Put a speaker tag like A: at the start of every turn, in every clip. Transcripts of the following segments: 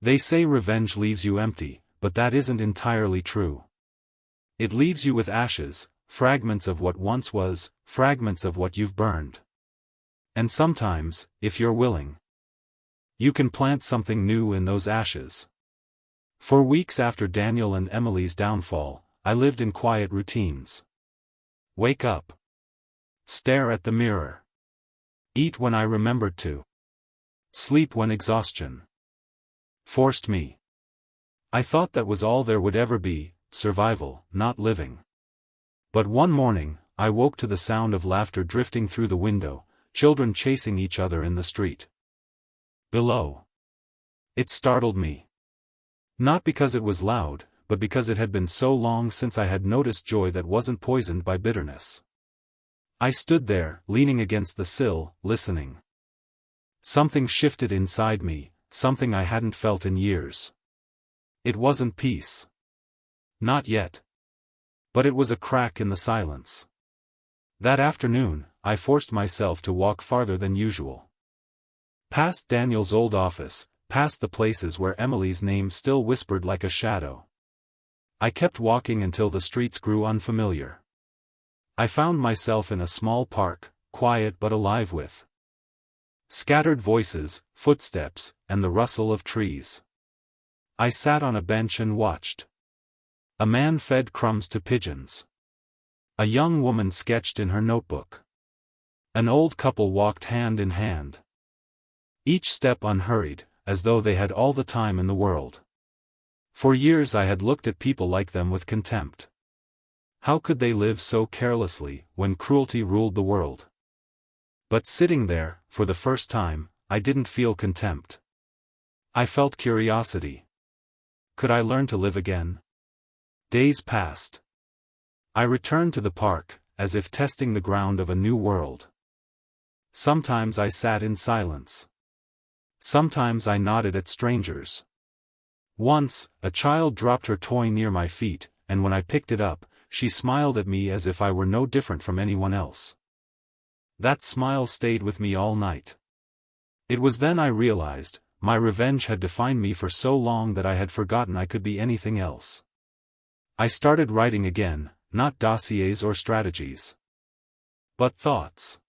A: They say revenge leaves you empty, but that isn't entirely true. It leaves you with ashes, fragments of what once was, fragments of what you've burned. And sometimes, if you're willing, you can plant something new in those ashes. For weeks after Daniel and Emily's downfall, I lived in quiet routines. Wake up. Stare at the mirror. Eat when I remembered to. Sleep when exhaustion forced me. I thought that was all there would ever be, survival, not living. But one morning, I woke to the sound of laughter drifting through the window, children chasing each other in the street below. It startled me. Not because it was loud, but because it had been so long since I had noticed joy that wasn't poisoned by bitterness. I stood there, leaning against the sill, listening. Something shifted inside me, something I hadn't felt in years. It wasn't peace. Not yet. But it was a crack in the silence. That afternoon, I forced myself to walk farther than usual. Past Daniel's old office, past the places where Emily's name still whispered like a shadow. I kept walking until the streets grew unfamiliar. I found myself in a small park, quiet but alive with scattered voices, footsteps, and the rustle of trees. I sat on a bench and watched. A man fed crumbs to pigeons. A young woman sketched in her notebook. An old couple walked hand in hand. Each step unhurried, as though they had all the time in the world. For years I had looked at people like them with contempt. How could they live so carelessly, when cruelty ruled the world? But sitting there, for the first time, I didn't feel contempt. I felt curiosity. Could I learn to live again? Days passed. I returned to the park, as if testing the ground of a new world. Sometimes I sat in silence. Sometimes I nodded at strangers. Once, a child dropped her toy near my feet, and when I picked it up, she smiled at me as if I were no different from anyone else. That smile stayed with me all night. It was then I realized, my revenge had defined me for so long that I had forgotten I could be anything else. I started writing again, not dossiers or strategies, but thoughts.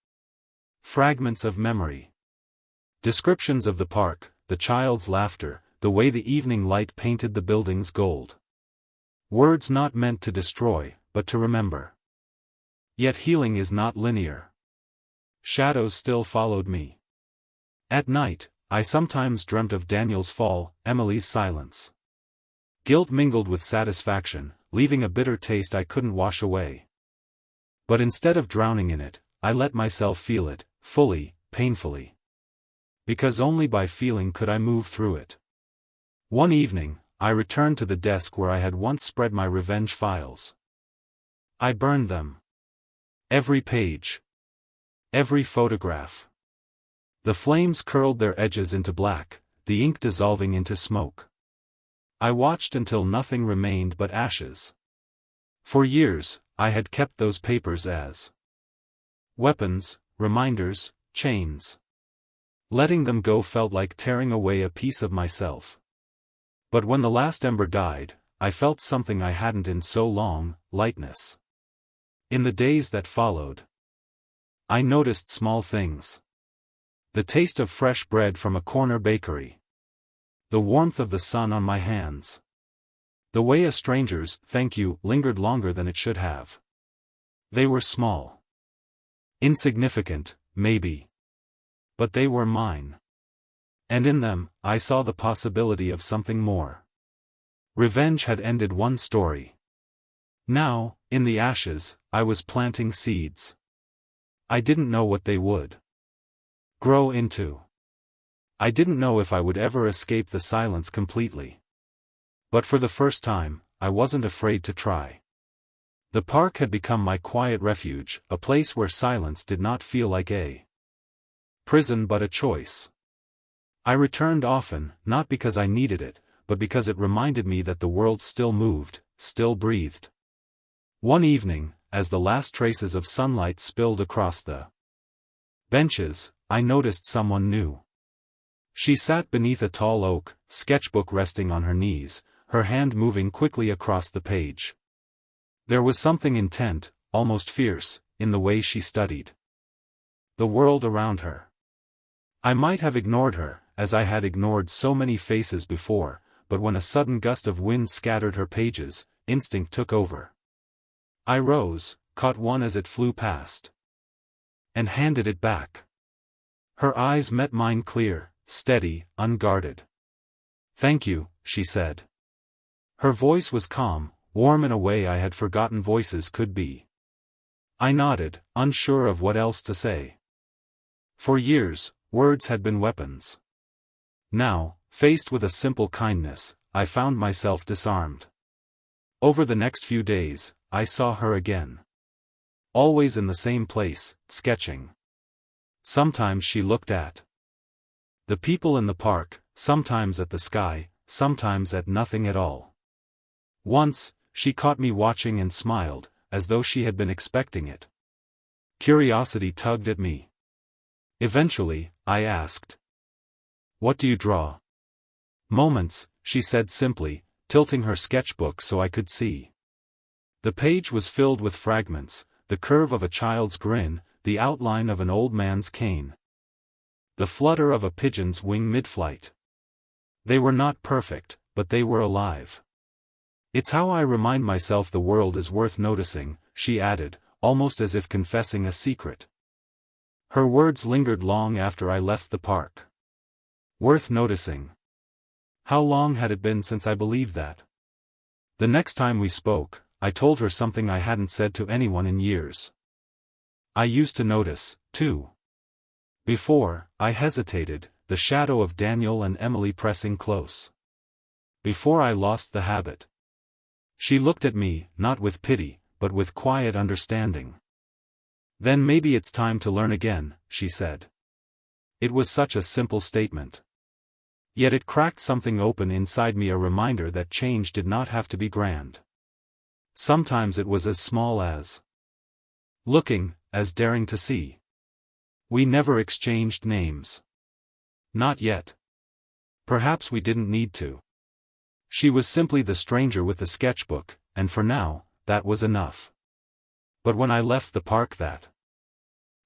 A: Fragments of memory. Descriptions of the park, the child's laughter, the way the evening light painted the buildings gold. Words not meant to destroy, but to remember. Yet healing is not linear. Shadows still followed me. At night, I sometimes dreamt of Daniel's fall, Emily's silence. Guilt mingled with satisfaction, leaving a bitter taste I couldn't wash away. But instead of drowning in it, I let myself feel it, fully, painfully. Because only by feeling could I move through it. One evening, I returned to the desk where I had once spread my revenge files. I burned them. Every page. Every photograph. The flames curled their edges into black, the ink dissolving into smoke. I watched until nothing remained but ashes. For years, I had kept those papers as weapons, reminders, chains. Letting them go felt like tearing away a piece of myself. But when the last ember died, I felt something I hadn't in so long, lightness. In the days that followed, I noticed small things. The taste of fresh bread from a corner bakery. The warmth of the sun on my hands. The way a stranger's "thank you" lingered longer than it should have. They were small. Insignificant, maybe. But they were mine. And in them, I saw the possibility of something more. Revenge had ended one story. Now, in the ashes, I was planting seeds. I didn't know what they would grow into. I didn't know if I would ever escape the silence completely. But for the first time, I wasn't afraid to try. The park had become my quiet refuge, a place where silence did not feel like a prison but a choice. I returned often, not because I needed it, but because it reminded me that the world still moved, still breathed. One evening, as the last traces of sunlight spilled across the benches, I noticed someone new. She sat beneath a tall oak, sketchbook resting on her knees, her hand moving quickly across the page. There was something intent, almost fierce, in the way she studied the world around her. I might have ignored her, as I had ignored so many faces before, but when a sudden gust of wind scattered her pages, instinct took over. I rose, caught one as it flew past, and handed it back. Her eyes met mine, clear, steady, unguarded. "Thank you," she said. Her voice was calm, warm in a way I had forgotten voices could be. I nodded, unsure of what else to say. For years, words had been weapons. Now, faced with a simple kindness, I found myself disarmed. Over the next few days, I saw her again. Always in the same place, sketching. Sometimes she looked at the people in the park, sometimes at the sky, sometimes at nothing at all. Once, she caught me watching and smiled, as though she had been expecting it. Curiosity tugged at me. Eventually, I asked, "What do you draw?" "Moments," she said simply, tilting her sketchbook so I could see. The page was filled with fragments, the curve of a child's grin, the outline of an old man's cane, the flutter of a pigeon's wing mid-flight. They were not perfect, but they were alive. "It's how I remind myself the world is worth noticing," she added, almost as if confessing a secret. Her words lingered long after I left the park. Worth noticing. How long had it been since I believed that? The next time we spoke, I told her something I hadn't said to anyone in years. I used to notice, too. Before, I hesitated, the shadow of Daniel and Emily pressing close. Before I lost the habit. She looked at me, not with pity, but with quiet understanding. "Then maybe it's time to learn again," she said. It was such a simple statement. Yet it cracked something open inside me, a reminder that change did not have to be grand. Sometimes it was as small as looking, as daring to see. We never exchanged names. Not yet. Perhaps we didn't need to. She was simply the stranger with the sketchbook, and for now, that was enough. But when I left the park that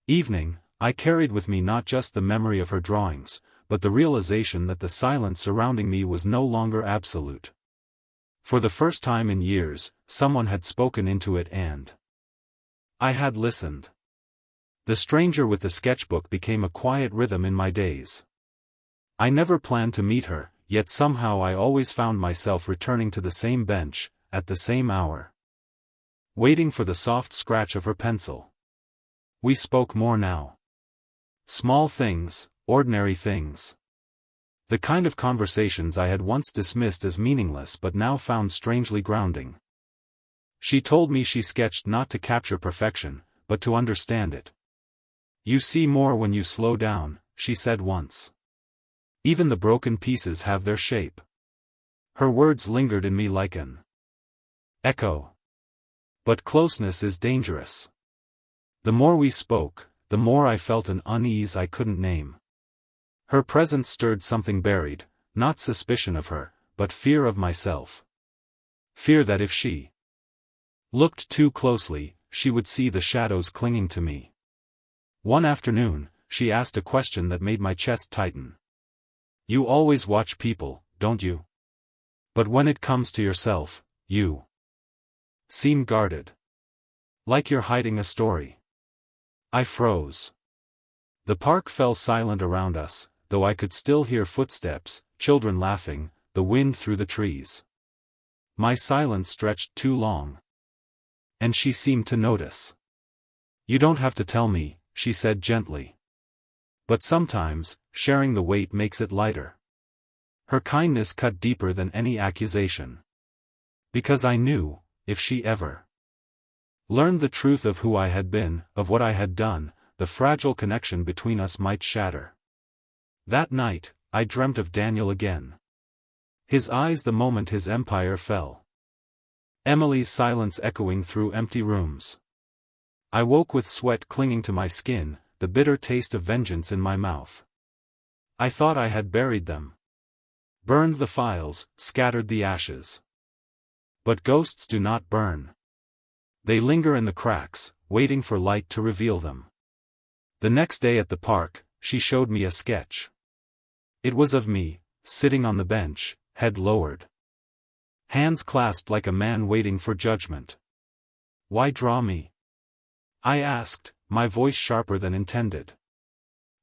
A: evening, I carried with me not just the memory of her drawings, but the realization that the silence surrounding me was no longer absolute. For the first time in years, someone had spoken into it and I had listened. The stranger with the sketchbook became a quiet rhythm in my days. I never planned to meet her, yet somehow I always found myself returning to the same bench, at the same hour, waiting for the soft scratch of her pencil. We spoke more now. Small things, ordinary things. The kind of conversations I had once dismissed as meaningless but now found strangely grounding. She told me she sketched not to capture perfection, but to understand it. "You see more when you slow down," she said once. "Even the broken pieces have their shape." Her words lingered in me like an echo. But closeness is dangerous. The more we spoke, the more I felt an unease I couldn't name. Her presence stirred something buried, not suspicion of her, but fear of myself. Fear that if she looked too closely, she would see the shadows clinging to me. One afternoon, she asked a question that made my chest tighten. "You always watch people, don't you? But when it comes to yourself, you seem guarded. Like you're hiding a story." I froze. The park fell silent around us, though I could still hear footsteps, children laughing, the wind through the trees. My silence stretched too long. And she seemed to notice. "You don't have to tell me," she said gently. "But sometimes, sharing the weight makes it lighter." Her kindness cut deeper than any accusation. Because I knew, if she ever learned the truth of who I had been, of what I had done, the fragile connection between us might shatter. That night, I dreamt of Daniel again. His eyes the moment his empire fell. Emily's silence echoing through empty rooms. I woke with sweat clinging to my skin, the bitter taste of vengeance in my mouth. I thought I had buried them. burned the files, scattered the ashes. But ghosts do not burn. They linger in the cracks, waiting for light to reveal them. The next day at the park, she showed me a sketch. It was of me, sitting on the bench, head lowered. Hands clasped like a man waiting for judgment. "Why draw me?" I asked, my voice sharper than intended.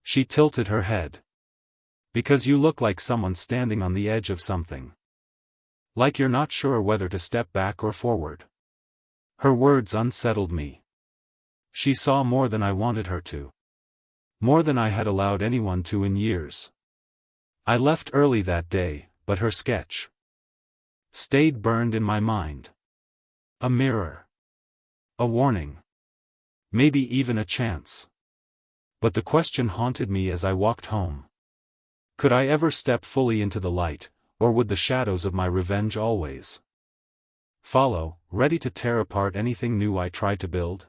A: She tilted her head. "Because you look like someone standing on the edge of something. Like you're not sure whether to step back or forward." Her words unsettled me. She saw more than I wanted her to. More than I had allowed anyone to in years. I left early that day, but her sketch stayed burned in my mind. A mirror. A warning. Maybe even a chance. But the question haunted me as I walked home. Could I ever step fully into the light, or would the shadows of my revenge always follow, ready to tear apart anything new I tried to build?